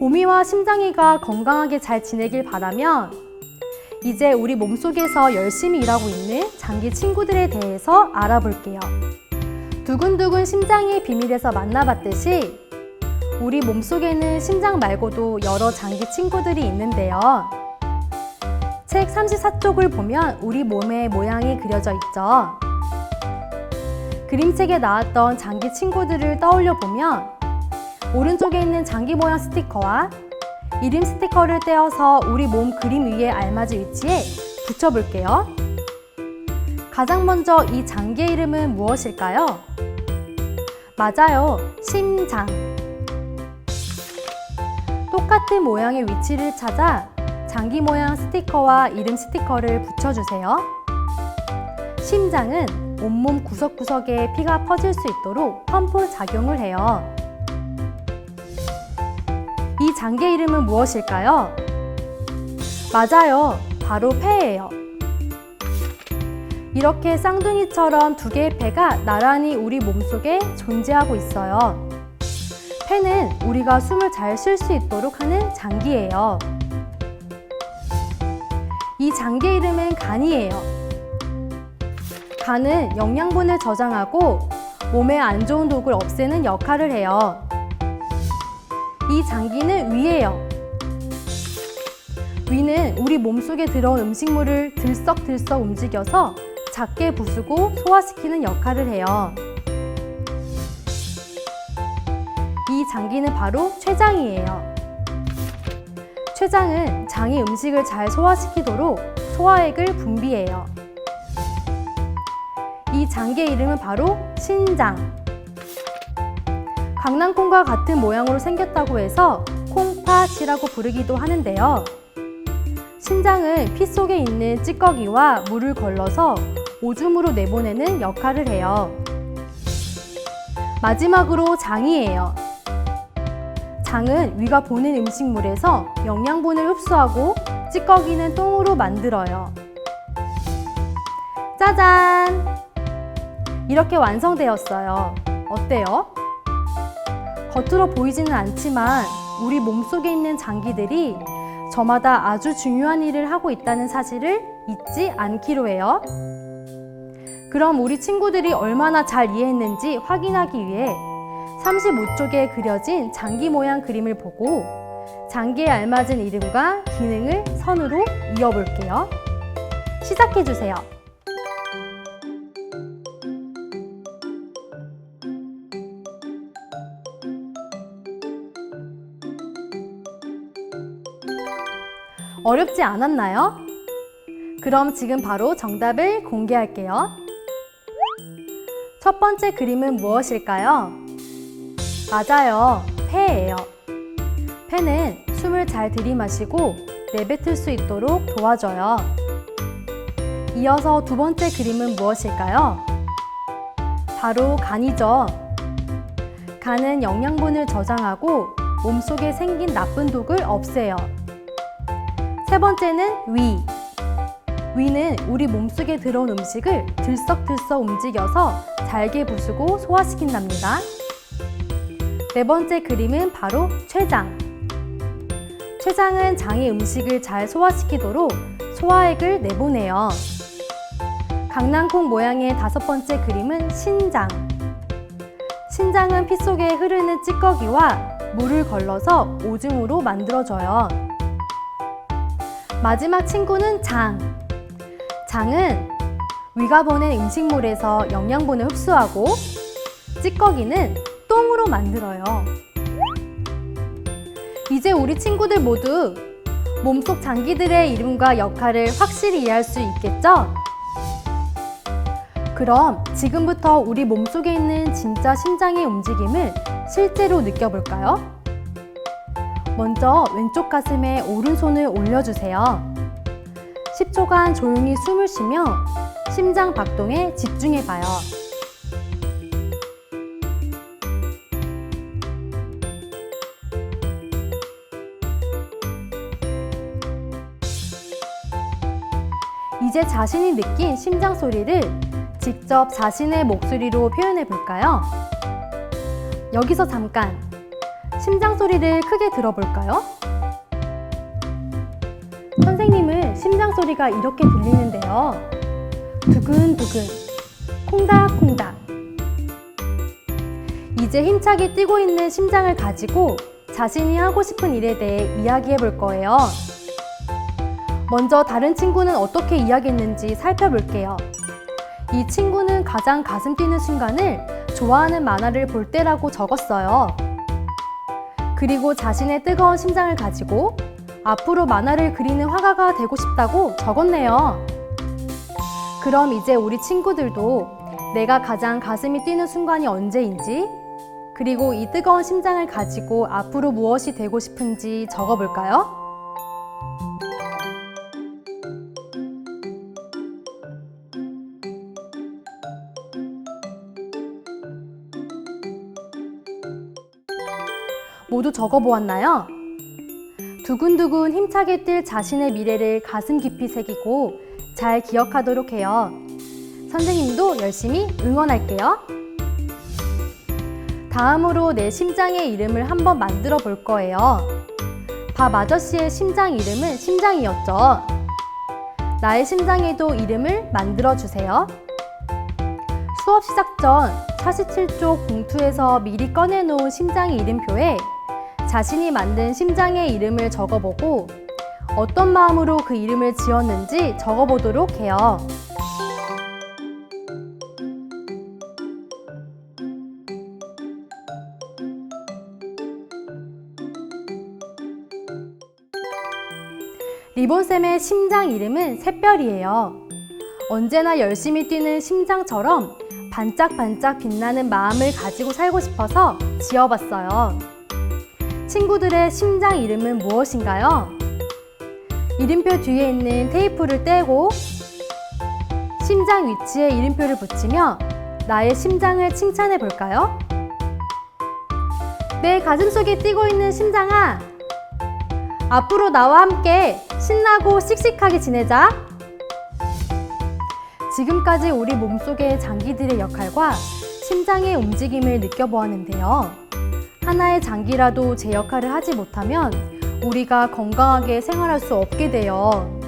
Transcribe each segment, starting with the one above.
봄이와 심장이가 건강하게 잘 지내길 바라면 이제 우리 몸속에서 열심히 일하고 있는 장기 친구들에 대해서 알아볼게요. 두근두근 심장의 비밀에서 만나봤듯이 우리 몸속에는 심장 말고도 여러 장기 친구들이 있는데요. 책 34쪽을 보면 우리 몸의 모양이 그려져 있죠. 그림책에 나왔던 장기 친구들을 떠올려 보면 오른쪽에 있는 장기 모양 스티커와 이름 스티커를 떼어서 우리 몸 그림 위에 알맞은 위치에 붙여볼게요. 가장 먼저 이 장기의 이름은 무엇일까요? 맞아요, 심장. 똑같은 모양의 위치를 찾아 장기 모양 스티커와 이름 스티커를 붙여주세요. 심장은 온몸 구석구석에 피가 퍼질 수 있도록 펌프 작용을 해요. 이 장기의 이름은 무엇일까요? 맞아요, 바로 폐예요. 이렇게 쌍둥이처럼 두 개의 폐가 나란히 우리 몸속에 존재하고 있어요. 폐는 우리가 숨을 잘 쉴 수 있도록 하는 장기예요. 이 장기의 이름은 간이에요. 간은 영양분을 저장하고 몸에 안 좋은 독을 없애는 역할을 해요. 이 장기는 위예요. 위는 우리 몸속에 들어온 음식물을 들썩들썩 움직여서 작게 부수고 소화시키는 역할을 해요. 이 장기는 바로 췌장이에요. 췌장은 장이 음식을 잘 소화시키도록 소화액을 분비해요. 이 장기의 이름은 바로 신장. 강낭콩과 같은 모양으로 생겼다고 해서 콩팥이라고 부르기도 하는데요. 신장은 피 속에 있는 찌꺼기와 물을 걸러서 오줌으로 내보내는 역할을 해요. 마지막으로 장이에요. 장은 위가 보는 음식물에서 영양분을 흡수하고 찌꺼기는 똥으로 만들어요. 짜잔! 이렇게 완성되었어요. 어때요? 겉으로 보이지는 않지만 우리 몸속에 있는 장기들이 저마다 아주 중요한 일을 하고 있다는 사실을 잊지 않기로 해요. 그럼 우리 친구들이 얼마나 잘 이해했는지 확인하기 위해 35쪽에 그려진 장기 모양 그림을 보고 장기에 알맞은 이름과 기능을 선으로 이어볼게요. 시작해주세요. 어렵지 않았나요? 그럼 지금 바로 정답을 공개할게요. 첫 번째 그림은 무엇일까요? 맞아요, 폐예요. 폐는 숨을 잘 들이마시고 내뱉을 수 있도록 도와줘요. 이어서 두 번째 그림은 무엇일까요? 바로 간이죠. 간은 영양분을 저장하고 몸속에 생긴 나쁜 독을 없애요. 세 번째는 위. 위는 우리 몸속에 들어온 음식을 들썩들썩 움직여서 잘게 부수고 소화시킨답니다. 네 번째 그림은 바로 췌장. 췌장은 장이 음식을 잘 소화시키도록 소화액을 내보내요. 강낭콩 모양의 다섯 번째 그림은 신장. 신장은 피 속에 흐르는 찌꺼기와 물을 걸러서 오줌으로 만들어져요. 마지막 친구는 장. 장은 위가 보낸 음식물에서 영양분을 흡수하고 찌꺼기는 똥으로 만들어요. 이제 우리 친구들 모두 몸속 장기들의 이름과 역할을 확실히 이해할 수 있겠죠? 그럼 지금부터 우리 몸속에 있는 진짜 심장의 움직임을 실제로 느껴볼까요? 먼저 왼쪽 가슴에 오른손을 올려주세요. 10초간 조용히 숨을 쉬며 심장 박동에 집중해봐요. 이제 자신이 느낀 심장 소리를 직접 자신의 목소리로 표현해 볼까요? 여기서 잠깐! 심장 소리를 크게 들어볼까요? 선생님은 심장 소리가 이렇게 들리는데요. 두근두근, 콩닥콩닥. 이제 힘차게 뛰고 있는 심장을 가지고 자신이 하고 싶은 일에 대해 이야기해 볼 거예요. 먼저 다른 친구는 어떻게 이야기했는지 살펴볼게요. 이 친구는 가장 가슴 뛰는 순간을 좋아하는 만화를 볼 때라고 적었어요. 그리고 자신의 뜨거운 심장을 가지고 앞으로 만화를 그리는 화가가 되고 싶다고 적었네요. 그럼 이제 우리 친구들도 내가 가장 가슴이 뛰는 순간이 언제인지, 그리고 이 뜨거운 심장을 가지고 앞으로 무엇이 되고 싶은지 적어볼까요? 모두 적어보았나요? 두근두근 힘차게 뛸 자신의 미래를 가슴 깊이 새기고 잘 기억하도록 해요. 선생님도 열심히 응원할게요. 다음으로 내 심장의 이름을 한번 만들어 볼 거예요. 밥 아저씨의 심장 이름은 심장이었죠. 나의 심장에도 이름을 만들어 주세요. 수업 시작 전 47쪽 봉투에서 미리 꺼내놓은 심장의 이름표에 자신이 만든 심장의 이름을 적어보고 어떤 마음으로 그 이름을 지었는지 적어보도록 해요. 리본쌤의 심장 이름은 샛별이에요. 언제나 열심히 뛰는 심장처럼 반짝반짝 빛나는 마음을 가지고 살고 싶어서 지어봤어요. 친구들의 심장 이름은 무엇인가요? 이름표 뒤에 있는 테이프를 떼고 심장 위치에 이름표를 붙이며 나의 심장을 칭찬해 볼까요? 내 가슴속에 뛰고 있는 심장아, 앞으로 나와 함께 신나고 씩씩하게 지내자. 지금까지 우리 몸속의 장기들의 역할과 심장의 움직임을 느껴보았는데요. 하나의 장기라도 제 역할을 하지 못하면 우리가 건강하게 생활할 수 없게 돼요.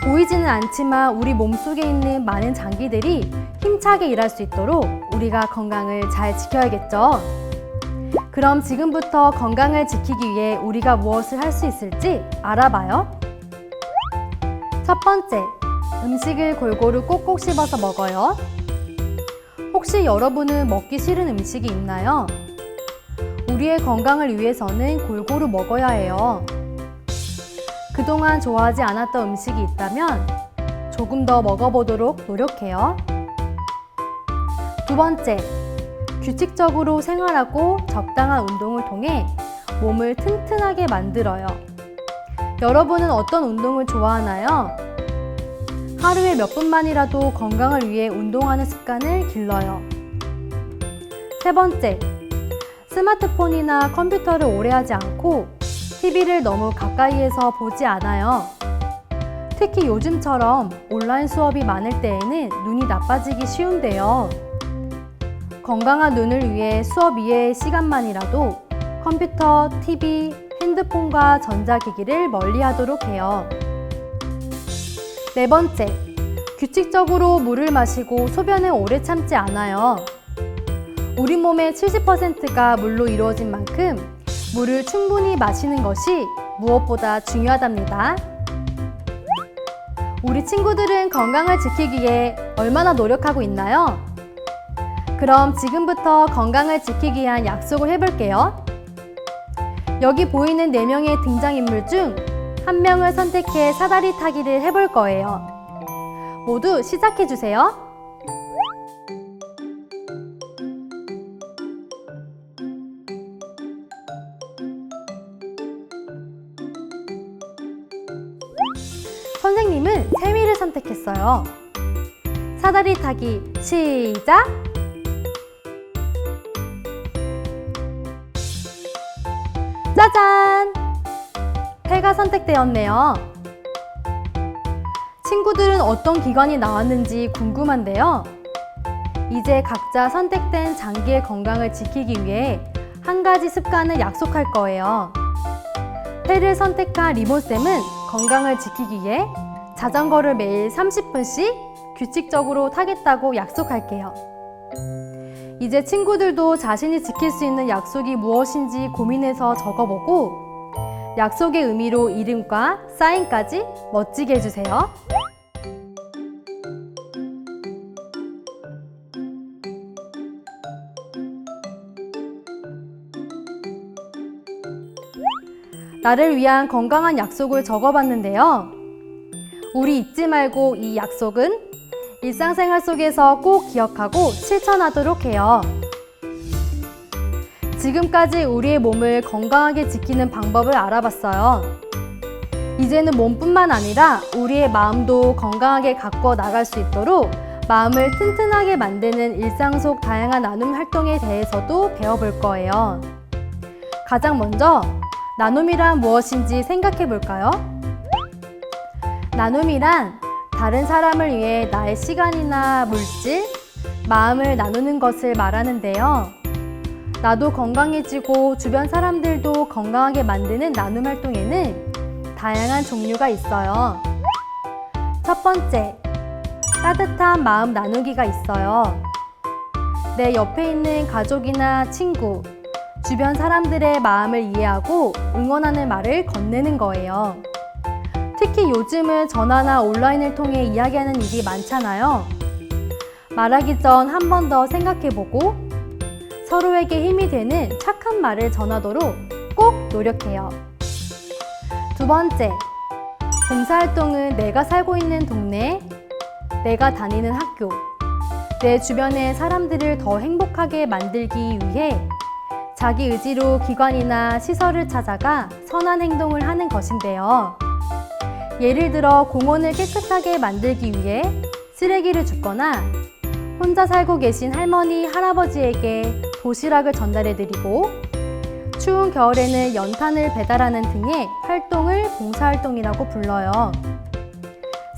보이지는 않지만 우리 몸속에 있는 많은 장기들이 힘차게 일할 수 있도록 우리가 건강을 잘 지켜야겠죠. 그럼 지금부터 건강을 지키기 위해 우리가 무엇을 할 수 있을지 알아봐요. 첫 번째, 음식을 골고루 꼭꼭 씹어서 먹어요. 혹시 여러분은 먹기 싫은 음식이 있나요? 우리의 건강을 위해서는 골고루 먹어야 해요. 그동안 좋아하지 않았던 음식이 있다면 조금 더 먹어보도록 노력해요. 두 번째, 규칙적으로 생활하고 적당한 운동을 통해 몸을 튼튼하게 만들어요. 여러분은 어떤 운동을 좋아하나요? 하루에 몇 분만이라도 건강을 위해 운동하는 습관을 길러요. 세 번째, 스마트폰이나 컴퓨터를 오래 하지 않고 TV를 너무 가까이에서 보지 않아요. 특히 요즘처럼 온라인 수업이 많을 때에는 눈이 나빠지기 쉬운데요. 건강한 눈을 위해 수업 이외의 시간만이라도 컴퓨터, TV, 핸드폰과 전자기기를 멀리하도록 해요. 네 번째, 규칙적으로 물을 마시고 소변을 오래 참지 않아요. 우리 몸의 70%가 물로 이루어진 만큼 물을 충분히 마시는 것이 무엇보다 중요하답니다. 우리 친구들은 건강을 지키기 위해 얼마나 노력하고 있나요? 그럼 지금부터 건강을 지키기 위한 약속을 해볼게요. 여기 보이는 4명의 등장인물 중 1명을 선택해 사다리 타기를 해볼 거예요. 모두 시작해주세요. 선생님은 세미를 선택했어요. 사다리 타기 시작! 짜잔! 태가 선택되었네요. 친구들은 어떤 기관이 나왔는지 궁금한데요. 이제 각자 선택된 장기의 건강을 지키기 위해 한 가지 습관을 약속할 거예요. 폐를 선택한 리본쌤은 건강을 지키기 위해 자전거를 매일 30분씩 규칙적으로 타겠다고 약속할게요. 이제 친구들도 자신이 지킬 수 있는 약속이 무엇인지 고민해서 적어보고 약속의 의미로 이름과 사인까지 멋지게 해주세요. 나를 위한 건강한 약속을 적어봤는데요. 우리 잊지 말고 이 약속은 일상생활 속에서 꼭 기억하고 실천하도록 해요. 지금까지 우리의 몸을 건강하게 지키는 방법을 알아봤어요. 이제는 몸뿐만 아니라 우리의 마음도 건강하게 가꿔 나갈 수 있도록 마음을 튼튼하게 만드는 일상 속 다양한 나눔 활동에 대해서도 배워볼 거예요. 가장 먼저 나눔이란 무엇인지 생각해 볼까요? 나눔이란 다른 사람을 위해 나의 시간이나 물질, 마음을 나누는 것을 말하는데요. 나도 건강해지고 주변 사람들도 건강하게 만드는 나눔 활동에는 다양한 종류가 있어요. 첫 번째, 따뜻한 마음 나누기가 있어요. 내 옆에 있는 가족이나 친구, 주변 사람들의 마음을 이해하고 응원하는 말을 건네는 거예요. 특히 요즘은 전화나 온라인을 통해 이야기하는 일이 많잖아요. 말하기 전 한 번 더 생각해보고 서로에게 힘이 되는 착한 말을 전하도록 꼭 노력해요. 두 번째, 봉사활동은 내가 살고 있는 동네, 내가 다니는 학교, 내 주변의 사람들을 더 행복하게 만들기 위해 자기 의지로 기관이나 시설을 찾아가 선한 행동을 하는 것인데요. 예를 들어 공원을 깨끗하게 만들기 위해 쓰레기를 줍거나 혼자 살고 계신 할머니, 할아버지에게 도시락을 전달해드리고 추운 겨울에는 연탄을 배달하는 등의 활동을 봉사활동이라고 불러요.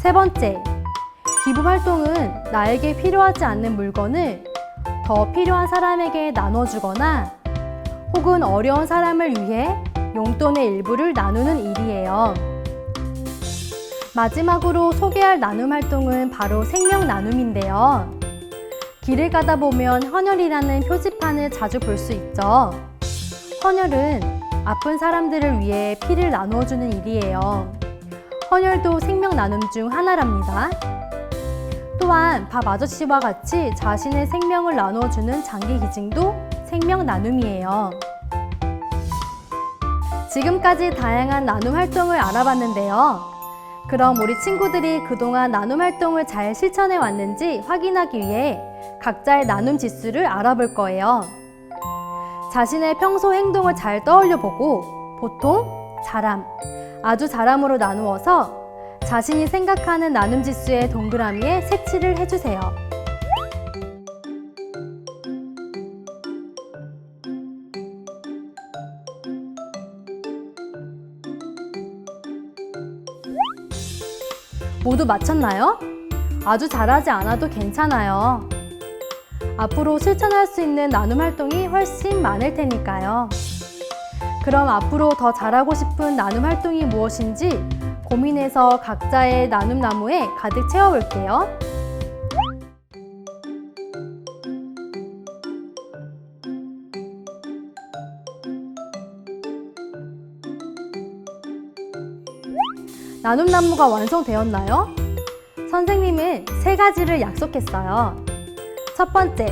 세 번째, 기부활동은 나에게 필요하지 않는 물건을 더 필요한 사람에게 나눠주거나 혹은 어려운 사람을 위해 용돈의 일부를 나누는 일이에요. 마지막으로 소개할 나눔 활동은 바로 생명 나눔인데요. 길을 가다 보면 헌혈이라는 표지판을 자주 볼 수 있죠. 헌혈은 아픈 사람들을 위해 피를 나누어주는 일이에요. 헌혈도 생명 나눔 중 하나랍니다. 또한 밥 아저씨와 같이 자신의 생명을 나누어주는 장기 기증도 생명 나눔이에요. 지금까지 다양한 나눔 활동을 알아봤는데요. 그럼 우리 친구들이 그동안 나눔 활동을 잘 실천해 왔는지 확인하기 위해 각자의 나눔 지수를 알아볼 거예요. 자신의 평소 행동을 잘 떠올려 보고 보통, 잘함, 아주 잘함으로 나누어서 자신이 생각하는 나눔 지수의 동그라미에 색칠을 해주세요. 모두 마쳤나요? 아주 잘하지 않아도 괜찮아요. 앞으로 실천할 수 있는 나눔 활동이 훨씬 많을 테니까요. 그럼 앞으로 더 잘하고 싶은 나눔 활동이 무엇인지 고민해서 각자의 나눔 나무에 가득 채워볼게요. 나눔 나무가 완성되었나요? 선생님은 3가지를 약속했어요. 첫 번째,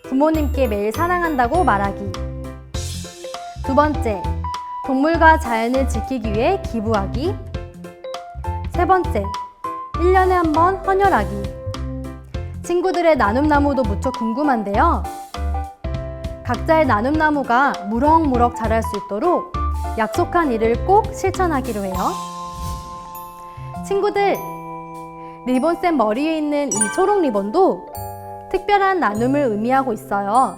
부모님께 매일 사랑한다고 말하기. 두 번째, 동물과 자연을 지키기 위해 기부하기. 세 번째, 1년에 한 번 헌혈하기. 친구들의 나눔 나무도 무척 궁금한데요. 각자의 나눔 나무가 무럭무럭 자랄 수 있도록 약속한 일을 꼭 실천하기로 해요. 친구들, 리본쌤 머리에 있는 이 초록 리본도 특별한 나눔을 의미하고 있어요.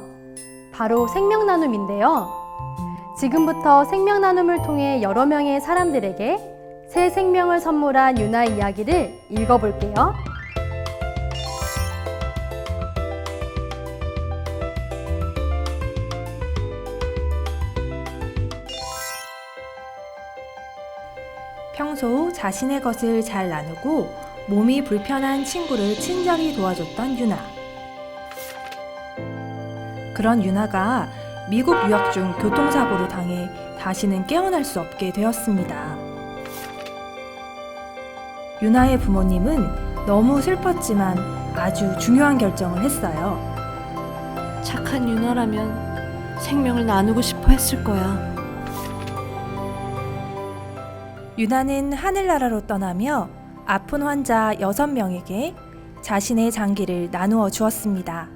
바로 생명 나눔인데요. 지금부터 생명 나눔을 통해 여러 명의 사람들에게 새 생명을 선물한 유나의 이야기를 읽어볼게요. 평소 자신의 것을 잘 나누고 몸이 불편한 친구를 친절히 도와줬던 유나. 그런 유나가 미국 유학 중 교통사고로 당해 다시는 깨어날 수 없게 되었습니다. 유나의 부모님은 너무 슬펐지만 아주 중요한 결정을 했어요. 착한 유나라면 생명을 나누고 싶어 했을 거야. 유나는 하늘나라로 떠나며 아픈 환자 6명에게 자신의 장기를 나누어 주었습니다.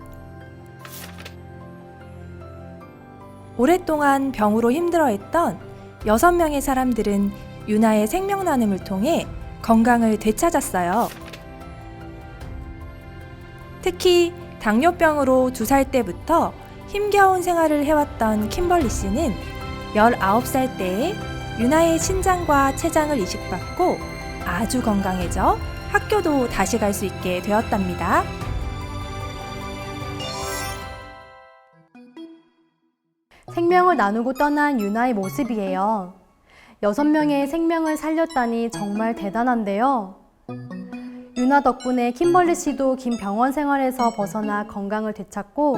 오랫동안 병으로 힘들어했던 6명의 사람들은 유나의 생명 나눔을 통해 건강을 되찾았어요. 특히 당뇨병으로 2살 때부터 힘겨운 생활을 해왔던 킴벌리 씨는 19살 때에 유나의 신장과 췌장을 이식받고 아주 건강해져 학교도 다시 갈 수 있게 되었답니다. 생명을 나누고 떠난 유나의 모습이에요. 6명의 생명을 살렸다니 정말 대단한데요. 유나 덕분에 킴벌리 씨도 긴 병원 생활에서 벗어나 건강을 되찾고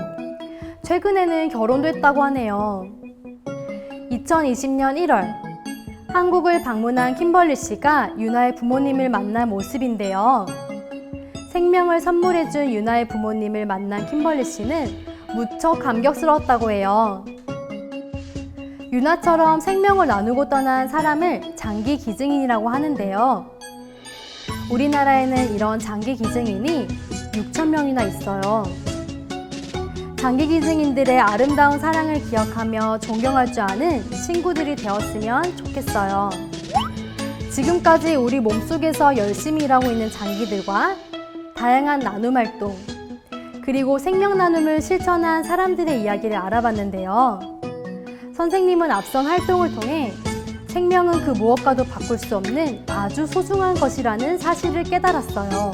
최근에는 결혼도 했다고 하네요. 2020년 1월 한국을 방문한 킴벌리 씨가 유나의 부모님을 만난 모습인데요. 생명을 선물해준 유나의 부모님을 만난 킴벌리 씨는 무척 감격스러웠다고 해요. 유나처럼 생명을 나누고 떠난 사람을 장기 기증인이라고 하는데요. 우리나라에는 이런 장기 기증인이 6,000명이나 있어요. 장기 기증인들의 아름다운 사랑을 기억하며 존경할 줄 아는 친구들이 되었으면 좋겠어요. 지금까지 우리 몸속에서 열심히 일하고 있는 장기들과 다양한 나눔 활동, 그리고 생명 나눔을 실천한 사람들의 이야기를 알아봤는데요. 선생님은 앞선 활동을 통해 생명은 그 무엇과도 바꿀 수 없는 아주 소중한 것이라는 사실을 깨달았어요.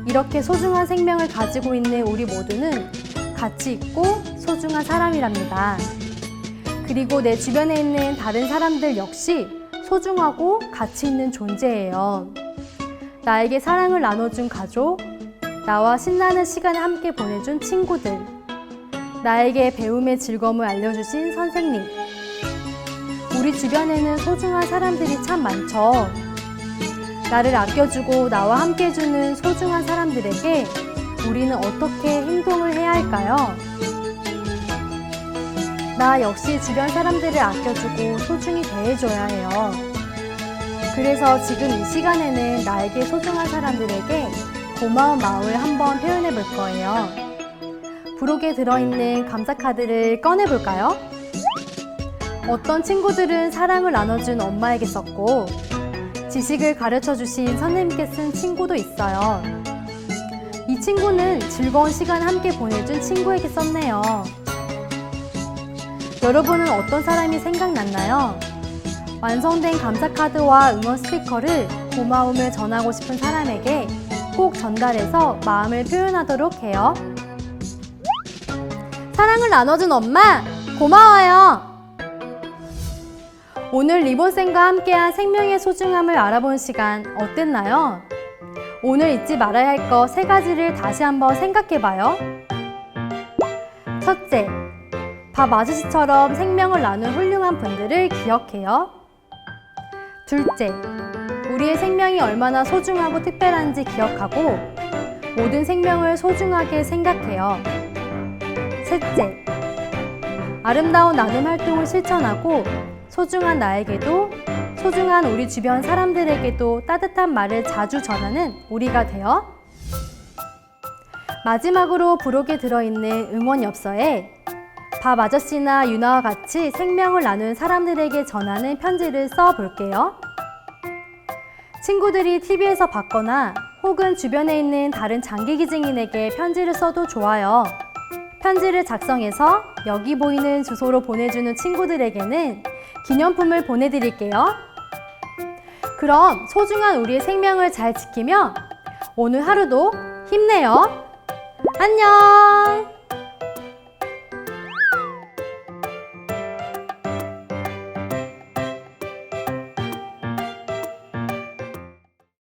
이렇게 소중한 생명을 가지고 있는 우리 모두는 가치 있고 소중한 사람이랍니다. 그리고 내 주변에 있는 다른 사람들 역시 소중하고 가치 있는 존재예요. 나에게 사랑을 나눠준 가족, 나와 신나는 시간을 함께 보내준 친구들, 나에게 배움의 즐거움을 알려주신 선생님. 우리 주변에는 소중한 사람들이 참 많죠. 나를 아껴주고 나와 함께 해주는 소중한 사람들에게 우리는 어떻게 행동을 해야 할까요? 나 역시 주변 사람들을 아껴주고 소중히 대해줘야 해요. 그래서 지금 이 시간에는 나에게 소중한 사람들에게 고마운 마음을 한번 표현해 볼 거예요. 부록에 들어있는 감사 카드를 꺼내볼까요? 어떤 친구들은 사랑을 나눠준 엄마에게 썼고 지식을 가르쳐 주신 선생님께 쓴 친구도 있어요. 이 친구는 즐거운 시간 함께 보내준 친구에게 썼네요. 여러분은 어떤 사람이 생각났나요? 완성된 감사 카드와 응원 스티커를 고마움을 전하고 싶은 사람에게 꼭 전달해서 마음을 표현하도록 해요. 사랑을 나눠준 엄마, 고마워요. 오늘 리본쌤과 함께한 생명의 소중함을 알아본 시간 어땠나요? 오늘 잊지 말아야 할 것 3가지를 다시 한번 생각해봐요. 첫째, 밥 아저씨처럼 생명을 나눈 훌륭한 분들을 기억해요. 둘째, 우리의 생명이 얼마나 소중하고 특별한지 기억하고 모든 생명을 소중하게 생각해요. 셋째, 아름다운 나눔 활동을 실천하고 소중한 나에게도 소중한 우리 주변 사람들에게도 따뜻한 말을 자주 전하는 우리가 되어 마지막으로 부록에 들어있는 응원 엽서에 밥 아저씨나 유나와 같이 생명을 나눈 사람들에게 전하는 편지를 써볼게요. 친구들이 TV에서 봤거나 혹은 주변에 있는 다른 장기 기증인에게 편지를 써도 좋아요. 편지를 작성해서 여기 보이는 주소로 보내주는 친구들에게는 기념품을 보내드릴게요. 그럼 소중한 우리의 생명을 잘 지키며 오늘 하루도 힘내요. 안녕!